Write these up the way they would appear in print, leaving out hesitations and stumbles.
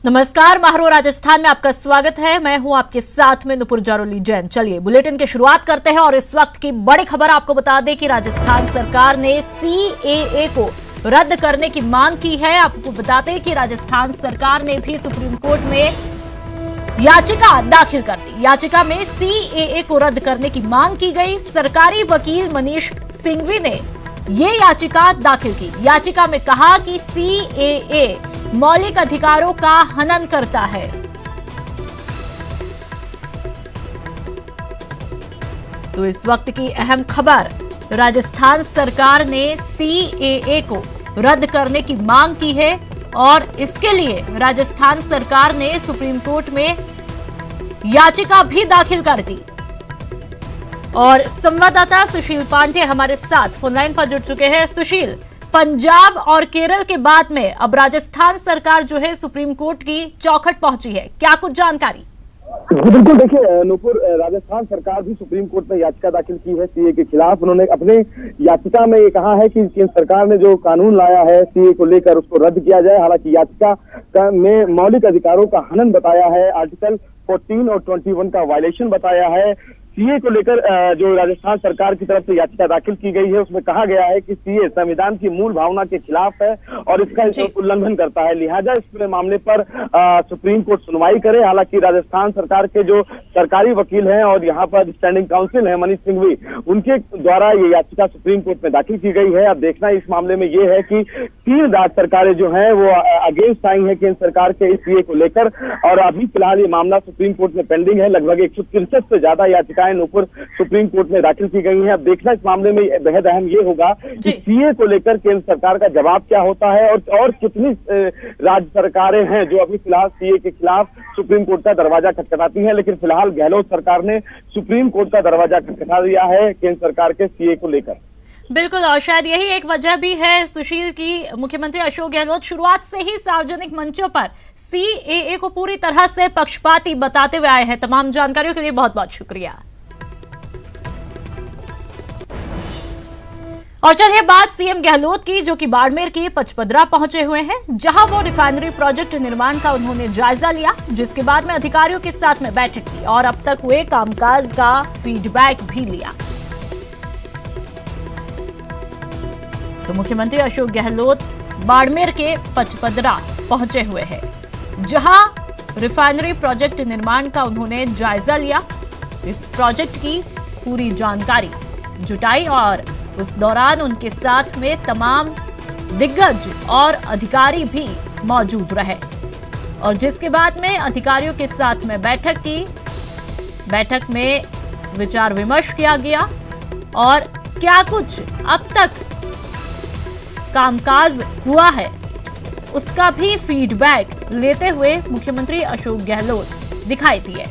नमस्कार, महारो राजस्थान में आपका स्वागत है। मैं हूं आपके साथ में नुपुर जारोली जैन। चलिए बुलेटिन की शुरुआत करते हैं और इस वक्त की बड़ी खबर आपको बता दें कि राजस्थान सरकार ने सीएए को रद्द करने की मांग की है। आपको बताते हैं कि राजस्थान सरकार ने भी सुप्रीम कोर्ट में याचिका दाखिल कर दी। याचिका में सीएए को रद्द करने की मांग की गई। सरकारी वकील मनीष सिंघवी ने ये याचिका दाखिल की। याचिका में कहा कि सीएए मौलिक अधिकारों का हनन करता है। तो इस वक्त की अहम खबर, राजस्थान सरकार ने सीएए को रद्द करने की मांग की है और इसके लिए राजस्थान सरकार ने सुप्रीम कोर्ट में याचिका भी दाखिल कर दी। और संवाददाता सुशील पांडे हमारे साथ फोनलाइन पर जुड़ चुके हैं। सुशील, पंजाब और केरल के बाद में अब राजस्थान सरकार जो है सुप्रीम कोर्ट की चौखट पहुंची है, क्या कुछ जानकारी? बिल्कुल, देखिए नूपुर, राजस्थान सरकार भी सुप्रीम कोर्ट में याचिका दाखिल की है सीए के खिलाफ। उन्होंने अपने याचिका में ये कहा है कि केंद्र सरकार ने जो कानून लाया है सीए को लेकर उसको रद्द किया जाए। हालांकि याचिका में मौलिक अधिकारों का हनन बताया है, आर्टिकल 14 और 21 का वायलेशन बताया है। सीए को लेकर जो राजस्थान सरकार की तरफ से याचिका दाखिल की गई है उसमें कहा गया है कि सीए संविधान की मूल भावना के खिलाफ है और इसका उल्लंघन करता है, लिहाजा इस मामले पर सुप्रीम कोर्ट सुनवाई करे। हालांकि राजस्थान सरकार के जो सरकारी वकील हैं और यहाँ पर स्टैंडिंग काउंसिल है मनीष सिंघवी, उनके द्वारा ये याचिका सुप्रीम कोर्ट में दाखिल की गई है। अब देखना इस मामले में ये है कि 3 राज्य सरकारें जो है वो अगेंस्ट आई है केंद्र सरकार के इस सीए को लेकर, और अभी फिलहाल ये मामला सुप्रीम कोर्ट में पेंडिंग है। लगभग 163 से ज्यादा याचिकाएं ऊपर सुप्रीम कोर्ट में दाखिल की गई हैं। अब देखना इस मामले में बेहद अहम ये होगा कि सीए को लेकर केंद्र सरकार का जवाब क्या होता है और कितनी राज्य सरकारें हैं जो अभी फिलहाल सीए के खिलाफ सुप्रीम कोर्ट का दरवाजा खटखटाती हैं। लेकिन फिलहाल गहलोत सरकार ने सुप्रीम कोर्ट का दरवाजा खटखटा दिया है केंद्र सरकार के सीए को लेकर। बिल्कुल, और शायद यही एक वजह भी है सुशील की मुख्यमंत्री अशोक गहलोत शुरुआत से ही सार्वजनिक मंचों पर सीएए को पूरी तरह से पक्षपाती बताते हुए आए हैं। तमाम जानकारियों के लिए बहुत बहुत शुक्रिया। और चलिए बात सीएम गहलोत की, जो कि बाड़मेर की पचपदरा पहुंचे हुए हैं, जहां वो रिफाइनरी प्रोजेक्ट निर्माण का उन्होंने जायजा लिया, जिसके बाद में अधिकारियों के साथ में बैठक की और अब तक हुए कामकाज का फीडबैक भी लिया। तो मुख्यमंत्री अशोक गहलोत बाड़मेर के पचपदरा पहुंचे हुए हैं, जहां रिफाइनरी प्रोजेक्ट निर्माण का उन्होंने जायजा लिया, इस प्रोजेक्ट की पूरी जानकारी जुटाई और उस दौरान उनके साथ में तमाम दिग्गज और अधिकारी भी मौजूद रहे और जिसके बाद में अधिकारियों के साथ में बैठक की। बैठक में विचार विमर्श किया गया और क्या कुछ अब तक कामकाज हुआ है उसका भी फीडबैक लेते हुए मुख्यमंत्री अशोक गहलोत दिखाई दिए।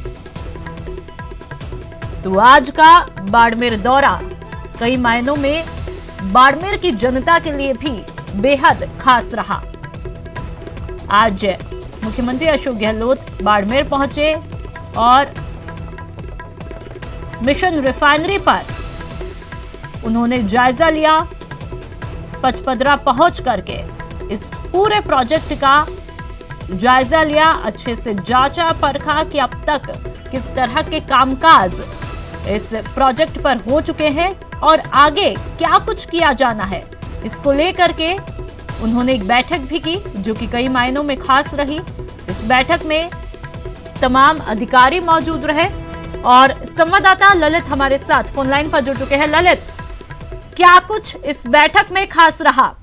तो आज का बाड़मेर दौरा कई मायनों में बाड़मेर की जनता के लिए भी बेहद खास रहा। आज मुख्यमंत्री अशोक गहलोत बाड़मेर पहुंचे और मिशन रिफाइनरी पर उन्होंने जायजा लिया। पचपदरा पहुंच करके इस पूरे प्रोजेक्ट का जायजा लिया, अच्छे से जांचा परखा कि अब तक किस तरह के कामकाज इस प्रोजेक्ट पर हो चुके हैं और आगे क्या कुछ किया जाना है। इसको लेकर के उन्होंने एक बैठक भी की, जो कि कई मायनों में खास रही। इस बैठक में तमाम अधिकारी मौजूद रहे और संवाददाता ललित हमारे साथ फोनलाइन पर जुड़ चुके हैं। ललित, क्या कुछ इस बैठक में खास रहा?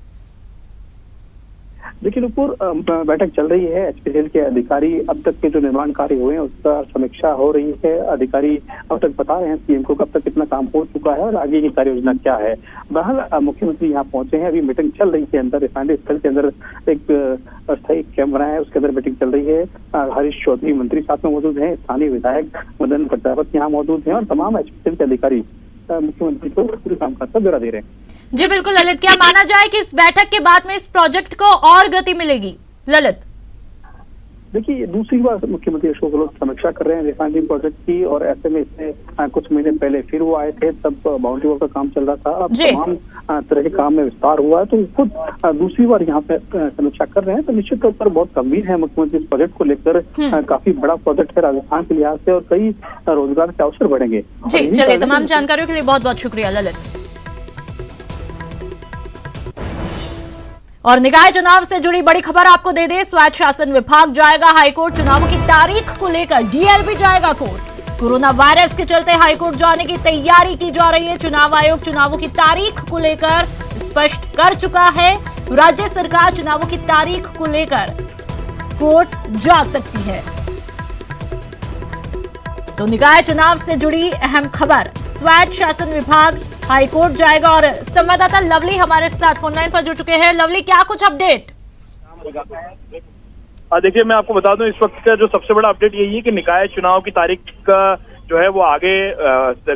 देखिए नुपुर, बैठक चल रही है। एचपीसीएल के अधिकारी अब तक के जो निर्माण कार्य हुए हैं उसका समीक्षा हो रही है। अधिकारी अब तक बता रहे हैं सीएम को कब तक कितना काम हो चुका है और आगे की कार्य योजना क्या है। बहरहाल मुख्यमंत्री यहाँ पहुंचे हैं, अभी मीटिंग चल रही है अंदर रिफाइनरी स्थल के अंदर। एक अस्थायी कैंप बना है, उसके अंदर मीटिंग चल रही है। हरीश चौधरी मंत्री साथ में मौजूद हैं, स्थानीय विधायक मदन प्रजापत यहाँ मौजूद हैं और तमाम एचपीसीएल के अधिकारी मुख्यमंत्री को पूरे कामकाज का ब्यौरा दे रहे हैं। जी बिल्कुल ललित, क्या माना जाए कि इस बैठक के बाद में इस प्रोजेक्ट को और गति मिलेगी? ललित, देखिए, दूसरी बार मुख्यमंत्री अशोक गहलोत समीक्षा कर रहे हैं रिफाइनरी प्रोजेक्ट की, और ऐसे में इससे कुछ महीने पहले फिर वो आए थे, तब बाउंड्री वॉल का काम चल रहा था। अब तमाम तरह के काम में विस्तार हुआ है, तो खुद दूसरी बार यहाँ पे समीक्षा कर रहे हैं। तो निश्चित तौर पर बहुत गंभीर है मुख्यमंत्री इस प्रोजेक्ट को लेकर। काफी बड़ा प्रोजेक्ट है राजस्थान के लिहाज से, और कई रोजगार के अवसर बढ़ेंगे। जी चलिए, तमाम जानकारियों के लिए बहुत बहुत शुक्रिया ललित। और निकाय चुनाव से जुड़ी बड़ी खबर आपको दे दे, स्वायत्त शासन विभाग जाएगा हाईकोर्ट। चुनावों की तारीख को लेकर डीएलबी जाएगा कोर्ट। कोरोना वायरस के चलते हाईकोर्ट जाने की तैयारी की जा रही है। चुनाव आयोग चुनावों की तारीख को लेकर स्पष्ट कर चुका है। राज्य सरकार चुनावों की तारीख को लेकर कोर्ट जा सकती है। तो निकाय चुनाव से जुड़ी अहम खबर, स्वायत्त शासन विभाग हाईकोर्ट जाएगा। और संवाददाता लवली हमारे साथ फोन लाइन पर जुड़ चुके हैं। लवली, क्या कुछ अपडेट? देखिए, मैं आपको बता दूं, इस वक्त का जो सबसे बड़ा अपडेट यही है कि निकाय चुनाव की तारीख का जो है वो आगे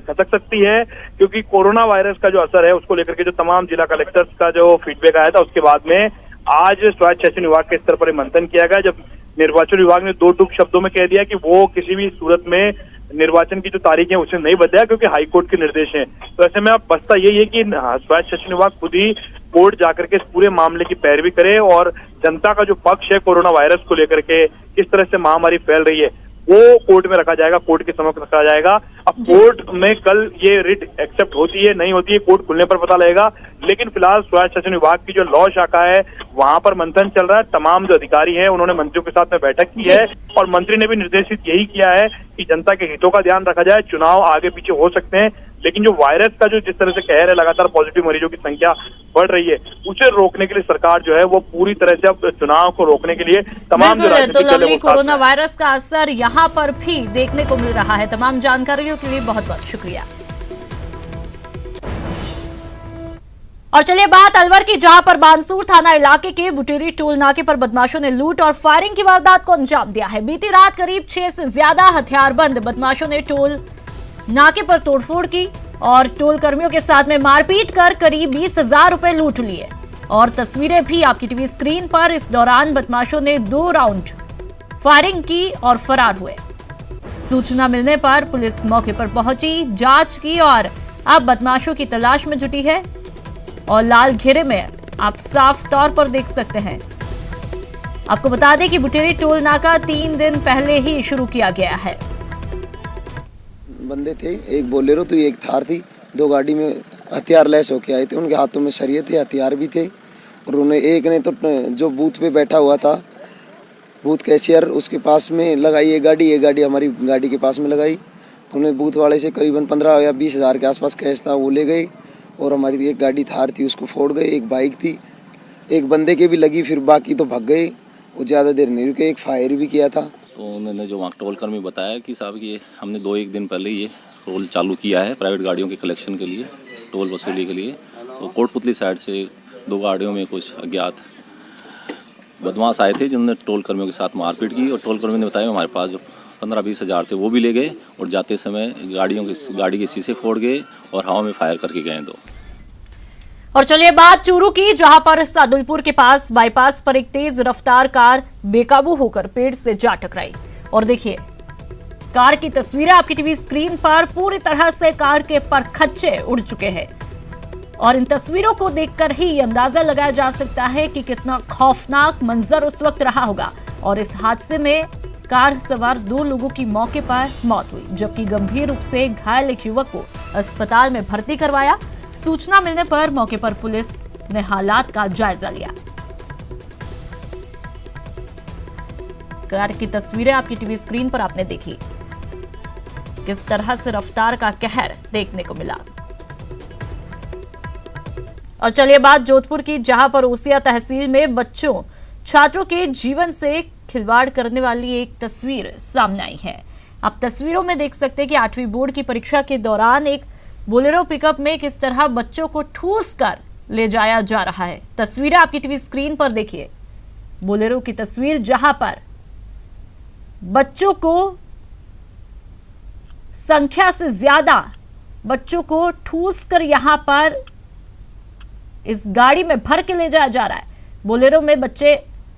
खसक सकती है, क्योंकि कोरोना वायरस का जो असर है उसको लेकर के जो तमाम जिला कलेक्टर्स का जो फीडबैक आया था, उसके बाद में आज स्वायत्त शासन विभाग के स्तर पर मंथन किया गया, जब निर्वाचन विभाग ने दो टूक शब्दों में कह दिया कि वो किसी भी सूरत में निर्वाचन की जो तारीख है उसे नहीं बदला, क्योंकि हाईकोर्ट के निर्देश हैं। तो ऐसे में अब बसता यही है कि स्वायत्त शासन विभाग खुद ही कोर्ट जाकर के इस पूरे मामले की पैरवी करे, और जनता का जो पक्ष है कोरोना वायरस को लेकर के, किस तरह से महामारी फैल रही है, वो कोर्ट में रखा जाएगा, कोर्ट के समक्ष रखा जाएगा। अब कोर्ट में कल ये रिट एक्सेप्ट होती है नहीं होती है, कोर्ट खुलने पर पता लगेगा। लेकिन फिलहाल स्वायत्त शासन विभाग की जो लॉ शाखा है वहां पर मंथन चल रहा है। तमाम जो अधिकारी हैं उन्होंने मंत्रियों के साथ में बैठक की है, और मंत्री ने भी निर्देशित यही किया है कि जनता के हितों का ध्यान रखा जाए। चुनाव आगे पीछे हो सकते हैं, लेकिन जो वायरस का जो जिस तरह से कहर है, लगातार पॉजिटिव मरीजों की संख्या बढ़ रही है, उसे रोकने के लिए सरकार जो है वो पूरी तरह से अब चुनाव को रोकने के लिए तमाम जो तो लवली, कोरोना वायरस का असर यहाँ पर भी देखने को मिल रहा है। तमाम जानकारियों के लिए बहुत बहुत शुक्रिया। और चलिए बात अलवर की, जहां पर बानसूर थाना इलाके के बुटेरी टोल नाके पर बदमाशों ने लूट और फायरिंग की वारदात को अंजाम दिया है। बीती रात करीब 6 से ज्यादा हथियारबंद बदमाशों ने टोल नाके पर तोड़फोड़ की और टोल कर्मियों के साथ में मारपीट कर करीब 20,000 रुपए लूट लिए। और तस्वीरें भी आपकी टीवी स्क्रीन पर। इस दौरान बदमाशों ने 2 राउंड फायरिंग की और फरार हुए। सूचना मिलने पर पुलिस मौके पर पहुंची, जांच की और अब बदमाशों की तलाश में जुटी है। और लाल घेरे में आप साफ तौर पर देख सकते हैं। आपको बता दें कि बुटेरी टोल नाका 3 दिन पहले ही शुरू किया गया है। बंदे थे, एक बोलेरो तो एक थार थी, 2 गाड़ी में हथियार लैस होके आए थे। उनके हाथों में सरिये थे, हथियार भी थे। और उन्हें एक ने तो जो बूथ पे बैठा हुआ था, बूथ कैशियर, उसके पास में लगाई एक गाड़ी हमारी गाड़ी के पास में लगाई। तो उन्हें बूथ वाले से करीबन 15 या 20,000 के आसपास कैश था, वो ले गए। और हमारी एक गाड़ी थार थी, उसको फोड़ गए। एक बाइक थी, एक बंदे के भी लगी, फिर बाकी तो भाग गए। वो ज़्यादा देर नहीं रुके, एक फायर भी किया था। तो उन्होंने जो वहाँ टोल कर्मी बताया कि साहब ये हमने 2-1 दिन पहले ये टोल चालू किया है प्राइवेट गाड़ियों के कलेक्शन के लिए, टोल वसूली के लिए। तो कोटपुतली साइड से 2 गाड़ियों में कुछ अज्ञात बदमाश आए थे, जिन्होंने टोल कर्मियों के साथ मारपीट की। और टोल कर्मी ने बताया हमारे पास जो 15-20 हज़ार थे वो भी ले गए, और जाते समय गाड़ी के शीशे फोड़ गए और हवा में फायर करके गए 2। और चलिए बात चूरू की, जहां पर सादुलपुर के पास बाईपास पर एक तेज रफ्तार कार बेकाबू होकर पेड़ से जा टकराई। और देखिए कार की तस्वीरें आपकी टीवी स्क्रीन पर। पूरी तरह से कार के परखच्चे उड़ चुके हैं। और इन तस्वीरों को देखकर ही अंदाजा लगाया जा सकता है कि कितना खौफनाक मंजर उस वक्त रहा होगा। और इस हादसे में कार सवार 2 लोगों की मौके पर मौत हुई, जबकि गंभीर रूप से घायल एक युवक को अस्पताल में भर्ती करवाया। सूचना मिलने पर मौके पर पुलिस ने हालात का जायजा लिया। कार की तस्वीरें आपकी टीवी स्क्रीन पर आपने देखी, किस तरह से रफ्तार का कहर देखने को मिला। और चलिए बात जोधपुर की, जहां पर ओसिया तहसील में बच्चों छात्रों के जीवन से खिलवाड़ करने वाली एक तस्वीर सामने आई है। आप तस्वीरों में देख सकते हैं कि 8वीं बोर्ड की परीक्षा के दौरान एक बोलेरो पिकअप में किस तरह बच्चों को ठूस कर ले जाया जा रहा है। तस्वीरें आपकी टीवी स्क्रीन पर देखिए। बोलेरो की तस्वीर, जहां पर बच्चों को संख्या से ज्यादा बच्चों को ठूस कर यहां पर इस गाड़ी में भर के ले जाया जा रहा है। बोलेरो में बच्चे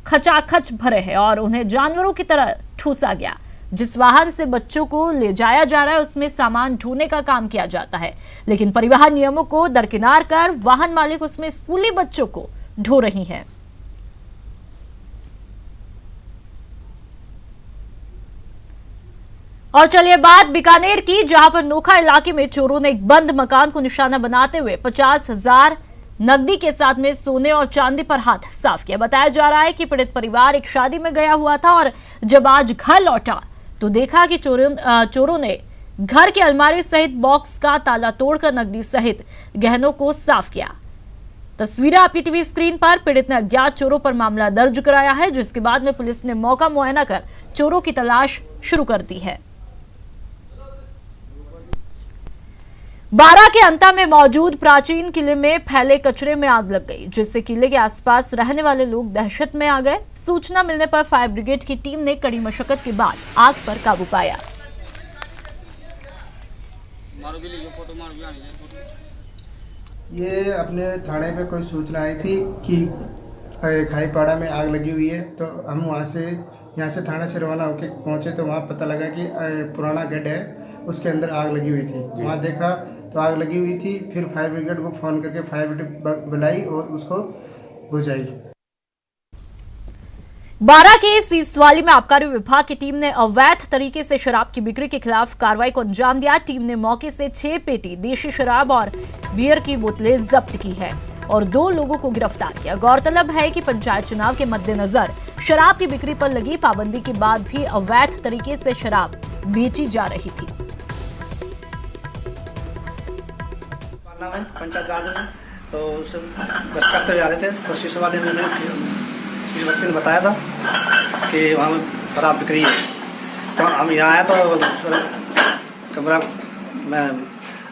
खचाखच भरे हैं और उन्हें जानवरों की तरह ठूसा गया। जिस वाहन से बच्चों को ले जाया जा रहा है उसमें सामान ढोने का काम किया जाता है, लेकिन परिवहन नियमों को दरकिनार कर वाहन मालिक उसमें स्कूली बच्चों को ढो रही हैं। और चलिए बात बीकानेर की, जहां पर नोखा इलाके में चोरों ने एक बंद मकान को निशाना बनाते हुए 50,000 नकदी के साथ में सोने और चांदी पर हाथ साफ किया। बताया जा रहा है कि पीड़ित परिवार एक शादी में गया हुआ था और जब आज घर लौटा तो देखा कि चोरों ने घर की अलमारी सहित बॉक्स का ताला तोड़कर नकदी सहित गहनों को साफ किया। तस्वीरें आपकी टीवी स्क्रीन पर। पीड़ित ने अज्ञात चोरों पर मामला दर्ज कराया है, जिसके बाद में पुलिस ने मौका मुआयना कर चोरों की तलाश शुरू कर दी है। बारा के अंता में मौजूद प्राचीन किले में फैले कचरे में आग लग गई, जिससे किले के आसपास रहने वाले लोग दहशत में आ गए। सूचना मिलने पर फायर ब्रिगेड की टीम ने कड़ी मशक्कत के बाद आग पर काबू पाया। ये अपने थाने पे कोई सूचना आई थी कि खाईपाड़ा में आग लगी हुई है, तो हम यहाँ से थाना से रवाना होकर पहुंचे तो वहाँ पता लगा कि पुराना गेट है, उसके अंदर आग लगी हुई थी। वहाँ देखा तो आग लगी हुई थी। फिर फायर ब्रिगेड को फ़ोन करके फायर ब्रिगेड बुलाई और उसको बुझाई। बारा के सीसवाली में आबकारी विभाग की टीम ने अवैध तरीके से शराब की बिक्री के खिलाफ कार्रवाई को अंजाम दिया। टीम ने मौके से 6 पेटी देशी शराब और बियर की बोतलें जब्त की है और 2 लोगों को गिरफ्तार किया। गौरतलब है कि पंचायत चुनाव के मद्देनजर शराब की बिक्री पर लगी पाबंदी के बाद भी अवैध तरीके से शराब बेची जा रही थी। पंचायत राज में तो उससे गश्त करते जा रहे थे तो शीशे वाले ने किसी व्यक्ति ने बताया था कि वहाँ शराब बिक रही है। तो हम यहाँ आए तो कमरा में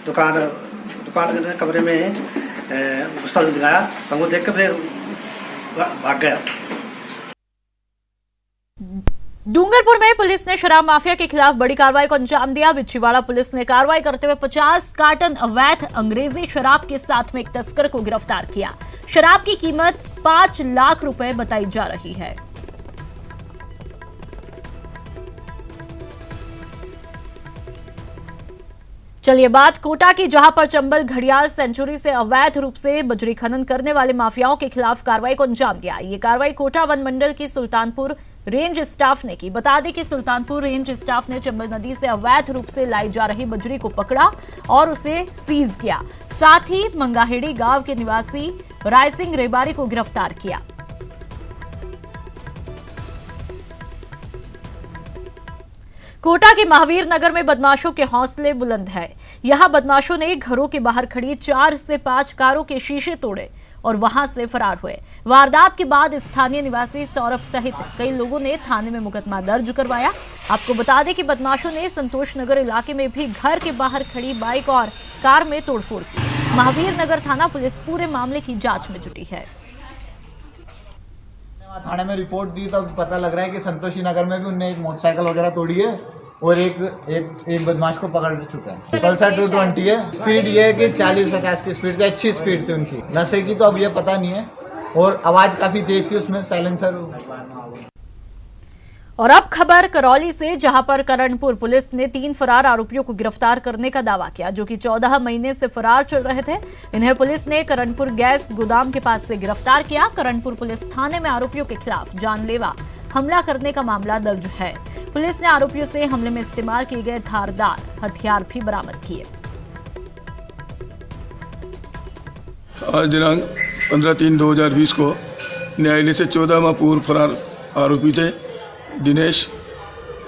दुकान के कमरे में गुस्सा दिखाया तो हमको देख के फिर भाग गया। डूंगरपुर में पुलिस ने शराब माफिया के खिलाफ बड़ी कार्रवाई को अंजाम दिया। बिच्छीवाड़ा पुलिस ने कार्रवाई करते हुए 50 कार्टन अवैध अंग्रेजी शराब के साथ में एक तस्कर को गिरफ्तार किया। शराब की कीमत 5 लाख रुपए बताई जा रही है। चलिए बात कोटा की, जहां पर चंबल घड़ियाल सेंचुरी से अवैध रूप से बजरी खनन करने वाले माफियाओं के खिलाफ कार्रवाई को अंजाम दिया। ये कार्रवाई कोटा वन मंडल की सुल्तानपुर रेंज स्टाफ ने की। बता दें कि सुल्तानपुर रेंज स्टाफ ने चंबल नदी से अवैध रूप से लाई जा रही बजरी को पकड़ा और उसे सीज किया। साथ ही मंगाहेड़ी गांव के निवासी राय सिंह रेबारी को गिरफ्तार किया। कोटा के महावीर नगर में बदमाशों के हौसले बुलंद है। यहां बदमाशों ने घरों के बाहर खड़ी 4 से 5 कारों के शीशे तोड़े और वहां से फरार हुए। वारदात के बाद स्थानीय निवासी सौरभ सहित कई लोगों ने थाने में मुकदमा दर्ज करवाया। आपको बता दें कि बदमाशों ने संतोष नगर इलाके में भी घर के बाहर खड़ी बाइक और कार में तोड़फोड़ की। महावीर नगर थाना पुलिस पूरे मामले की जांच में जुटी है। थाने में रिपोर्ट दी तब पता लग रहा है कि संतोषी नगर में भी उनने एक मोटरसाइकिल वगैरह तोड़ी है और एक बदमाश को पकड़ चुका है। पल्सर 220 है। स्पीड ये है कि 40-50 की स्पीड थी, अच्छी स्पीड थी उनकी। नशे की तो अब ये पता नहीं है और आवाज काफी तेज थी उसमें, साइलेंसर। और अब खबर करौली से, जहां पर करणपुर पुलिस ने 3 फरार आरोपियों को गिरफ्तार करने का दावा किया, जो कि 14 महीने से फरार चल रहे थे। इन्हें पुलिस ने करणपुर गैस गोदाम के पास से गिरफ्तार किया। करणपुर पुलिस थाने में आरोपियों के खिलाफ जानलेवा हमला करने का मामला दर्ज है। पुलिस ने आरोपियों से हमले में इस्तेमाल किए गए धारदार हथियार भी बरामद किए। आज दिनांक 15/3/2020 को न्यायालय से 14 माह पूर्व फरार आरोपी थे दिनेश,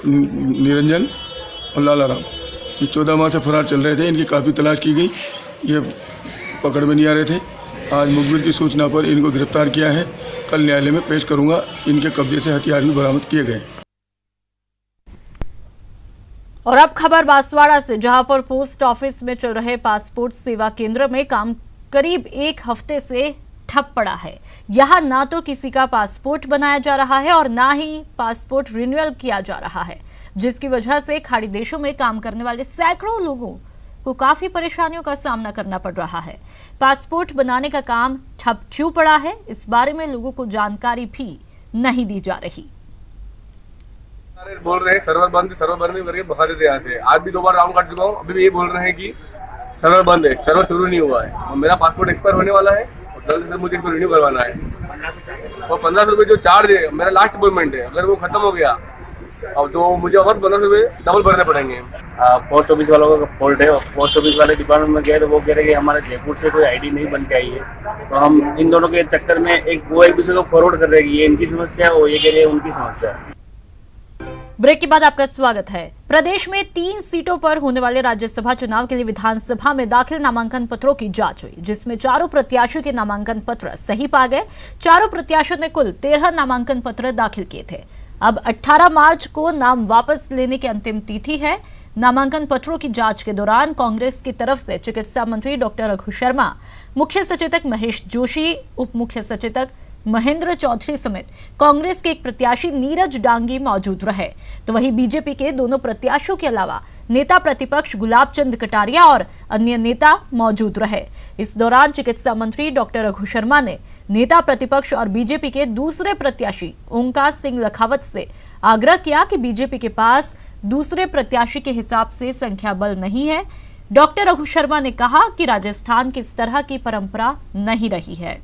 निरंजन और लालाराम। ये 14 माह से फरार चल रहे थे। इनकी काफ़ी तलाश की गई, ये पकड़ में नहीं आ रहे थे। आज मुखबिर की सूचना पर इनको गिरफ्तार किया है। कल न्यायालय में पेश करूंगा। इनके कब्जे से हथियार भी बरामद किए गए। और अब खबर बांसवाड़ा से, जहां पर पोस्ट ऑफिस में चल रहे पासपोर्ट सेवा केंद्र में काम करीब 1 हफ्ते से ठप पड़ा है। यहां ना तो किसी का पासपोर्ट बनाया जा रहा है और ना ही पासपोर्ट रिन्यूअल किया जा रहा है, जिसकी वजह से खाड़ी देशों में काम करने वाले सैकड़ों लोगों को काफी परेशानियों का सामना करना पड़ रहा है। पासपोर्ट बनाने का काम ठप क्यों पड़ा है, इस बारे में लोगों को जानकारी भी नहीं दी जा रही। बोल रहे हैं सर्वर बंद करके भगा देते यहाँ से। आज भी 2 बार राउंड कर चुका हूँ, अभी भी ये बोल रहे हैं कि सर्वर बंद है, सर्वर शुरू नहीं हुआ है और मेरा पासपोर्ट एक्सपायर होने वाला है और जल्द से मुझे इसको रिन्यू करवाना है। और 1500 रुपये जो चार्ज है, मेरा लास्ट अपॉइंटमेंट है, अगर वो खत्म हो गया अब तो मुझे और 1500 रुपये डबल भरने पड़ेंगे। पोस्ट ऑफिस वालों का फॉल्ट है। पोस्ट ऑफिस वाले डिपार्टमेंट में गए तो वो कह रहे कि हमारे जयपुर से कोई आईडी नहीं बन के आई है, तो हम इन दोनों के चक्कर में एक दूसरे को फॉरवर्ड कर रहे हैं कि ये इनकी समस्या है, वो ये कह रहे हैं उनकी समस्या है। ब्रेक के बाद आपका स्वागत है। प्रदेश में 3 सीटों पर होने वाले राज्यसभा चुनाव के लिए विधानसभा में दाखिल नामांकन पत्रों की जांच हुई, जिसमें 4 प्रत्याशियों के नामांकन पत्र सही पाए गए। 4 प्रत्याशियों ने कुल 13 नामांकन पत्र दाखिल किए थे। अब 18 मार्च को नाम वापस लेने की अंतिम तिथि है। नामांकन पत्रों की जांच के दौरान कांग्रेस की तरफ से चिकित्सा मंत्री डॉक्टर रघु शर्मा, मुख्य सचेतक महेश जोशी, उप मुख्य सचेतक महेंद्र चौधरी समेत कांग्रेस के एक प्रत्याशी नीरज डांगी मौजूद रहे, तो वहीं बीजेपी के दोनों प्रत्याशियों के अलावा नेता प्रतिपक्ष गुलाब चंद कटारिया और अन्य नेता मौजूद रहे। इस दौरान चिकित्सा मंत्री डॉक्टर रघु शर्मा ने नेता प्रतिपक्ष और बीजेपी के दूसरे प्रत्याशी ओंकार सिंह लखावत से आग्रह किया कि बीजेपी के पास दूसरे प्रत्याशी के हिसाब से संख्या बल नहीं है। डॉक्टर रघु शर्मा ने कहा कि राजस्थान की इस तरह की परंपरा नहीं रही है।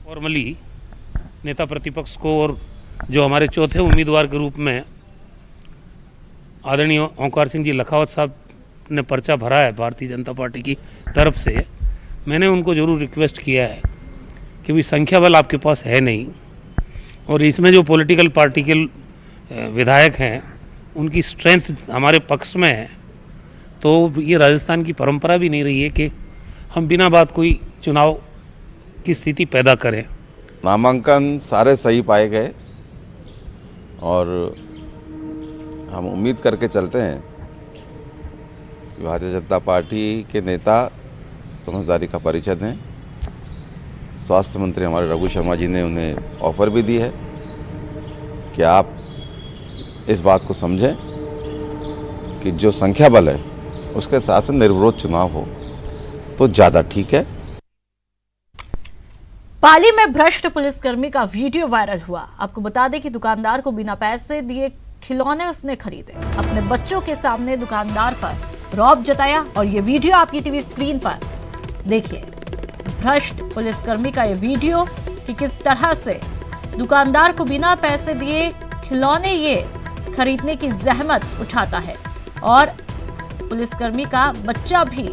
फॉर्मली नेता प्रतिपक्ष को और जो हमारे चौथे उम्मीदवार के रूप में आदरणीय ओंकार सिंह जी लखावत साहब ने पर्चा भरा है भारतीय जनता पार्टी की तरफ से, मैंने उनको जरूर रिक्वेस्ट किया है कि भी संख्या बल आपके पास है नहीं और इसमें जो पॉलिटिकल पार्टी के विधायक हैं उनकी स्ट्रेंथ हमारे पक्ष में है, तो ये राजस्थान की परंपरा भी नहीं रही है कि हम बिना बात कोई चुनाव की स्थिति पैदा करें। नामांकन सारे सही पाए गए और हम उम्मीद करके चलते हैं कि भारतीय जनता पार्टी के नेता समझदारी का परिचय दें। स्वास्थ्य मंत्री हमारे रघु शर्मा जी ने उन्हें ऑफर भी दी है कि आप इस बात को समझें कि जो संख्या बल है उसके हिसाब से निर्विरोध चुनाव हो तो ज़्यादा ठीक है। पाली में भ्रष्ट पुलिसकर्मी का वीडियो वायरल हुआ। आपको बता दें कि दुकानदार को बिना पैसे दिए खिलौने उसने खरीदे, अपने बच्चों के सामने दुकानदार पर रौब जताया और ये वीडियो आपकी टीवी स्क्रीन पर देखिए। भ्रष्ट पुलिसकर्मी का ये वीडियो कि किस तरह से दुकानदार को बिना पैसे दिए खिलौने ये खरीदने की जहमत उठाता है और पुलिसकर्मी का बच्चा भी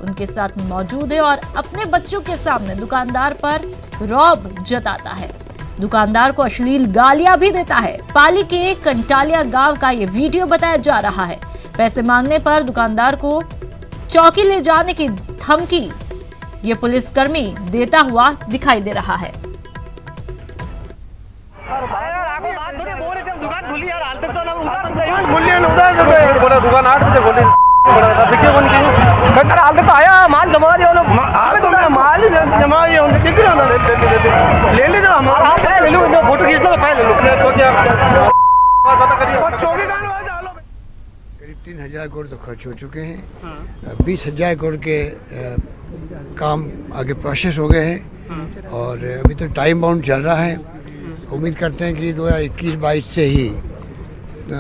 उनके साथ मौजूद है और अपने बच्चों के सामने दुकानदार पर रौब जताता है, दुकानदार को अश्लील गालियां भी देता है। पाली के कंटालिया गांव का ये वीडियो बताया जा रहा है। पैसे मांगने पर दुकानदार को चौकी ले जाने की धमकी ये पुलिसकर्मी देता हुआ दिखाई दे रहा है। दुकान 8 बजे खोले आया माल जमा दिया तो माल ही जमा दिख रहा ले ले जो हमारा ले लो फोटो खींच लो ले लो तो क्या करीब 3000 करोड़ तो खर्च हो चुके हैं। 20,000 करोड़ के काम आगे प्रोसेस हो गए हैं और अभी तो टाइम बाउंड चल रहा है। उम्मीद करते हैं कि 2021-22 से ही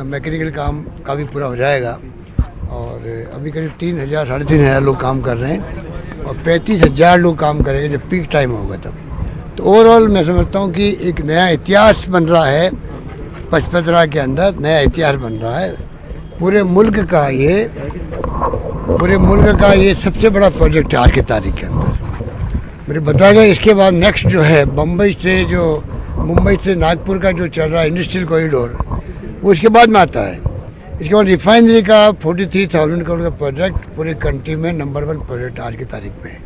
मैकेनिकल काम काफ़ी पूरा हो जाएगा और अभी करीब 3,000 साढ़े 3,000 लोग काम कर रहे हैं और 35,000 लोग काम करेंगे जब पीक टाइम होगा तब। तो ओवरऑल मैं समझता हूँ कि एक नया इतिहास बन रहा है, पचपदरा के अंदर नया इतिहास बन रहा है। पूरे मुल्क का ये सबसे बड़ा प्रोजेक्ट है आज की तारीख के अंदर। मुझे बताया गया इसके बाद नेक्स्ट जो है मुंबई से नागपुर का जो चल रहा है इंडस्ट्रियल कॉरिडोर वो इसके बाद में आता है। इसके बाद रिफाइनरी का 43,000 करोड़ का प्रोजेक्ट पूरे कंट्री में नंबर 1 प्रोजेक्ट आज की तारीख में है।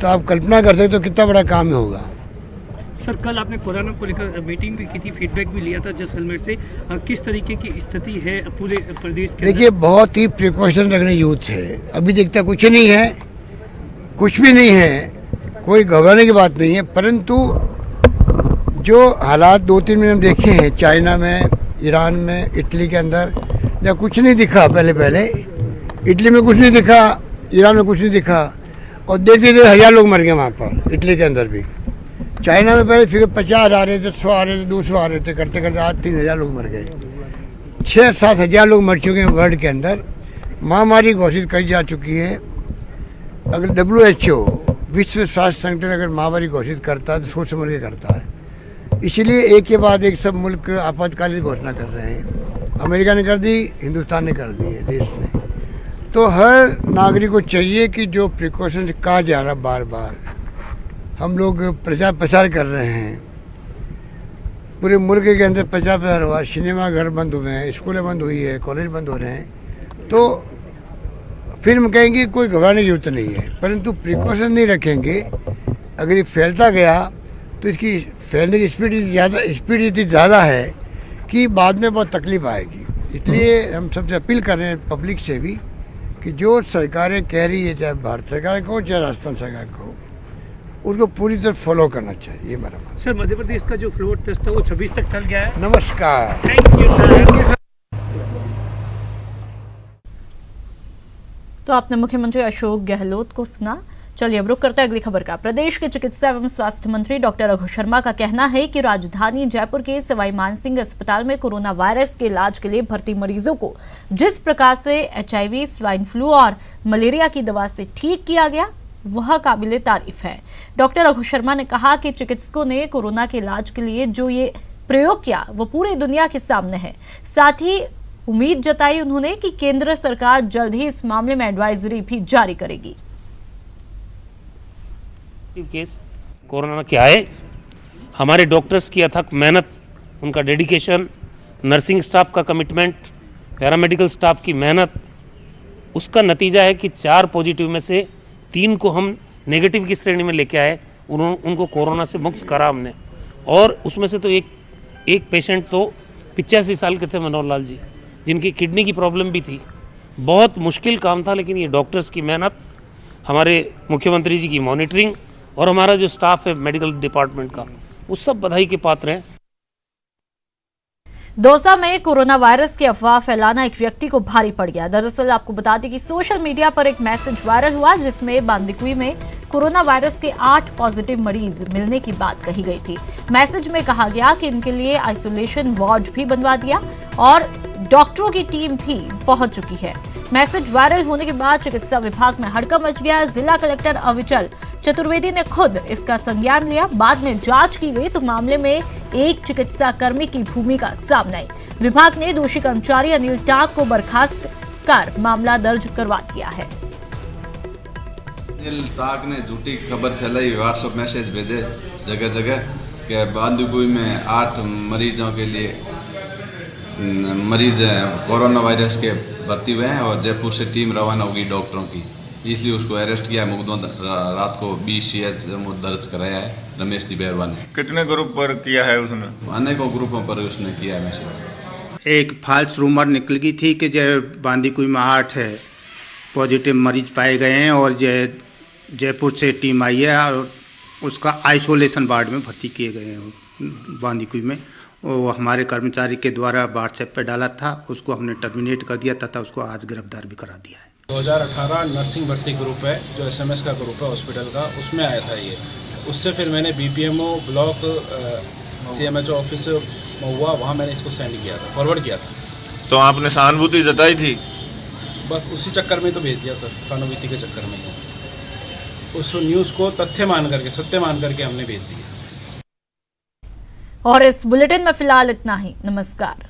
तो आप कल्पना कर सकते हो कितना बड़ा काम होगा। सर कल आपने कोरोना को लेकर मीटिंग भी की थी, फीडबैक भी लिया था जैसलमेर से, किस तरीके की स्थिति है पूरे प्रदेश के? देखिए बहुत ही प्रिकॉशन रखने यूथ है। अभी देखता कुछ नहीं है, कुछ भी नहीं है, कोई घबराने की बात नहीं है, परंतु जो हालात 2-3 महीने देखे हैं चाइना में, ईरान में, इटली के अंदर जब कुछ नहीं दिखा, पहले इटली में कुछ नहीं दिखा, ईरान में कुछ नहीं दिखा और देखते 1,000 लोग मर गए वहाँ पर इटली के अंदर भी। चाइना में पहले फिर 50 आ रहे थे, 100 आ रहे थे, 200 आ रहे थे, करते करते आज 3000 लोग मर गए। 6-7 हज़ार लोग मर चुके हैं वर्ल्ड के अंदर। महामारी घोषित की जा चुकी है। अगर WHO विश्व स्वास्थ्य संगठन अगर महामारी घोषित करता है तो सोच समझ के करता है। इसलिए एक के बाद एक सब मुल्क आपातकालीन घोषणा कर रहे हैं। अमेरिका ने कर दी, हिंदुस्तान ने कर दी है देश में। तो हर नागरिक को चाहिए कि जो प्रिकॉशंस कहा जा रहा बार बार हम लोग प्रचार कर रहे हैं, पूरे मुल्क के अंदर प्रचार हुआ, सिनेमा घर बंद हुए हैं, स्कूलें बंद हुई है, कॉलेज बंद हो रहे हैं, तो फिर हम कहेंगे कोई घबराने की जरूरत नहीं है। परंतु प्रिकॉशन नहीं रखेंगे, अगर ये फैलता गया तो इसकी फैलने की स्पीड इतनी ज़्यादा है कि बाद में बहुत तकलीफ आएगी। इसलिए हम सबसे अपील कर रहे हैं पब्लिक से भी कि जो सरकारें कह रही है, चाहे भारत सरकार को चाहे राजस्थान सरकार को, उसको पूरी तरह फॉलो करना चाहिए। ये मेरा मानना। सर, मध्य प्रदेश का जो फ्लोर टेस्ट था वो 26 तक टल गया है। नमस्कार। Thank you sir. तो आपने मुख्यमंत्री अशोक गहलोत को सुना। चलिए अब रुक करते हैं अगली खबर का। प्रदेश के चिकित्सा एवं स्वास्थ्य मंत्री डॉक्टर रघु शर्मा का कहना है कि राजधानी जयपुर के सवाई मानसिंह अस्पताल में कोरोना वायरस के इलाज के लिए भर्ती मरीजों को जिस प्रकार से HIV, स्वाइन फ्लू और मलेरिया की दवा से ठीक किया गया वह काबिले तारीफ है। डॉक्टर रघु शर्मा ने कहा कि चिकित्सकों ने कोरोना के इलाज के लिए जो ये प्रयोग किया वो पूरी दुनिया के सामने है। साथ ही उम्मीद जताई उन्होंने कि केंद्र सरकार जल्द ही इस मामले में एडवाइजरी भी जारी करेगी। केस कोरोना के आए, हमारे डॉक्टर्स की अथक मेहनत, उनका डेडिकेशन, नर्सिंग स्टाफ का कमिटमेंट, पैरामेडिकल स्टाफ की मेहनत, उसका नतीजा है कि 4 पॉजिटिव में से 3 को हम नेगेटिव की श्रेणी में लेके आए। उनको कोरोना से मुक्त करा हमने। और उसमें से तो एक पेशेंट तो 85 साल के थे, मनोहर लाल जी, जिनकी किडनी की प्रॉब्लम भी थी। बहुत मुश्किल काम था, लेकिन ये डॉक्टर्स की मेहनत, हमारे मुख्यमंत्री जी की मॉनिटरिंग और हमारा जो स्टाफ है मेडिकल डिपार्टमेंट का, वो सब बधाई के पात्र हैं। दौसा में कोरोना वायरस की अफवाह फैलाना एक व्यक्ति को भारी पड़ गया। दरअसल आपको बता दें कि सोशल मीडिया पर एक मैसेज वायरल हुआ जिसमें बांदीकुई में कोरोना वायरस के 8 पॉजिटिव मरीज मिलने की बात कही गई थी। मैसेज में कहा गया कि इनके लिए आइसोलेशन वार्ड भी बनवा दिया और डॉक्टरों की टीम भी पहुंच चुकी है। मैसेज वायरल होने के बाद चिकित्सा विभाग में हड़कंप मच गया। जिला कलेक्टर अविचल चतुर्वेदी ने खुद इसका संज्ञान लिया। बाद में जांच की गई तो मामले में एक चिकित्सा कर्मी की भूमिका सामने आई। विभाग ने दोषी कर्मचारी अनिल टाक को बर्खास्त कर मामला दर्ज करवा दिया है। अनिल टाक ने झूठी खबर फैलाई, व्हाट्सएप मैसेज भेजे जगह जगह कि बांदीकुई में 8 मरीजों के लिए मरीज कोरोना वायरस के भर्ती हुए हैं और जयपुर से टीम रवाना होगी डॉक्टरों की, इसलिए उसको अरेस्ट किया। मुकदमा रात को 20 CH दर्ज कराया है रमेश दी बैरवा ने। कितने ग्रुप पर किया है उसने? अनेकों ग्रुपों पर उसने किया है मैसेज। एक फाल्स रूमर निकल गई थी कि जय बांदीकुई में 8 पॉजिटिव मरीज पाए गए हैं और जयपुर से टीम आई है और उसका आइसोलेशन वार्ड में भर्ती किए गए हैं बांदीकुई में। वो हमारे कर्मचारी के द्वारा व्हाट्सएप पे डाला था, उसको हमने टर्मिनेट कर दिया तथा उसको आज गिरफ्तार भी करा दिया है। 2018 नर्सिंग भर्ती ग्रुप है जो SMS का ग्रुप है हॉस्पिटल का, उसमें आया था ये। उससे फिर मैंने BPMO ब्लॉक CMHO ऑफिस हुआ, वहाँ मैंने इसको सेंड किया था, फॉरवर्ड किया था। तो आपने सहानुभूति जताई थी? बस उसी चक्कर में तो भेज दिया सर, सहानुभूति के चक्कर में उस न्यूज़ को तथ्य मान करके, सत्य मान करके हमने भेज दिया। और इस बुलेटिन में फिलहाल इतना ही। नमस्कार।